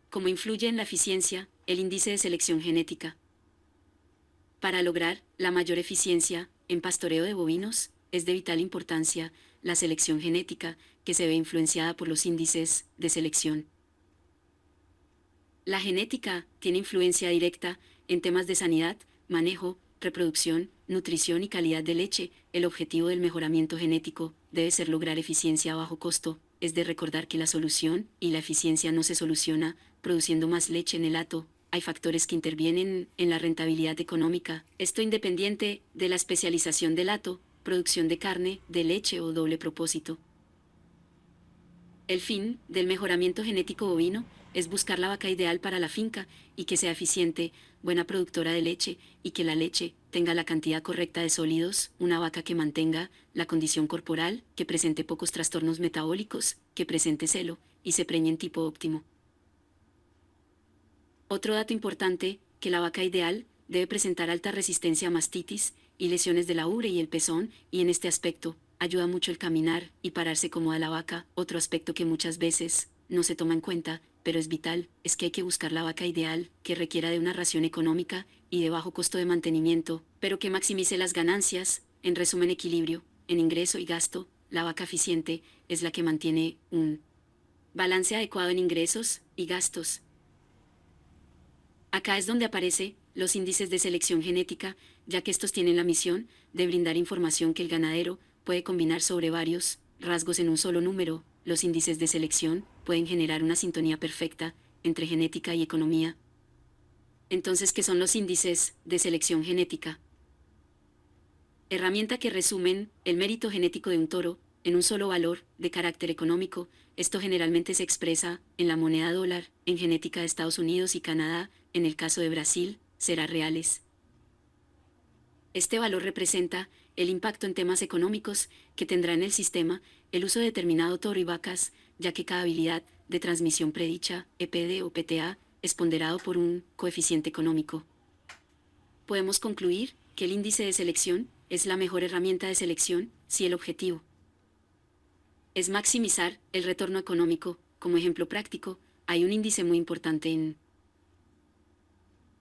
¿Cómo influye en la eficiencia el índice de selección genética? Para lograr la mayor eficiencia en pastoreo de bovinos, es de vital importancia la selección genética, que se ve influenciada por los índices de selección. La genética tiene influencia directa en temas de sanidad, manejo, reproducción, nutrición y calidad de leche. El objetivo del mejoramiento genético debe ser lograr eficiencia a bajo costo, es de recordar que la solución y la eficiencia no se soluciona produciendo más leche en el hato. Hay factores que intervienen en la rentabilidad económica, esto independiente de la especialización del hato, producción de carne, de leche o doble propósito. El fin del mejoramiento genético bovino es buscar la vaca ideal para la finca y que sea eficiente, buena productora de leche y que la leche tenga la cantidad correcta de sólidos, una vaca que mantenga la condición corporal, que presente pocos trastornos metabólicos, que presente celo y se preñe en tipo óptimo. Otro dato importante, que la vaca ideal debe presentar alta resistencia a mastitis y lesiones de la ubre y el pezón, y en este aspecto, ayuda mucho el caminar y pararse cómoda la vaca. Otro aspecto que muchas veces no se toma en cuenta, pero es vital, es que hay que buscar la vaca ideal, que requiera de una ración económica y de bajo costo de mantenimiento, pero que maximice las ganancias. En resumen, equilibrio en ingreso y gasto. La vaca eficiente es la que mantiene un balance adecuado en ingresos y gastos. Acá es donde aparecen los índices de selección genética, ya que estos tienen la misión de brindar información que el ganadero puede combinar sobre varios rasgos en un solo número. Los índices de selección pueden generar una sintonía perfecta entre genética y economía. Entonces, ¿qué son los índices de selección genética? Herramienta que resumen el mérito genético de un toro en un solo valor de carácter económico. Esto generalmente se expresa en la moneda dólar, en genética de Estados Unidos y Canadá. En el caso de Brasil, será reales. Este valor representa el impacto en temas económicos que tendrá en el sistema el uso de determinado toro y vacas, ya que cada habilidad de transmisión predicha, EPD o PTA, es ponderado por un coeficiente económico. Podemos concluir que el índice de selección es la mejor herramienta de selección si el objetivo es maximizar el retorno económico. Como ejemplo práctico, hay un índice muy importante en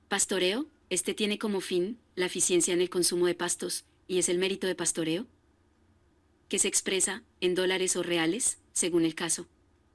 pastoreo. Este tiene como fin la eficiencia en el consumo de pastos, y es el mérito de pastoreo, que se expresa en dólares o reales, según el caso.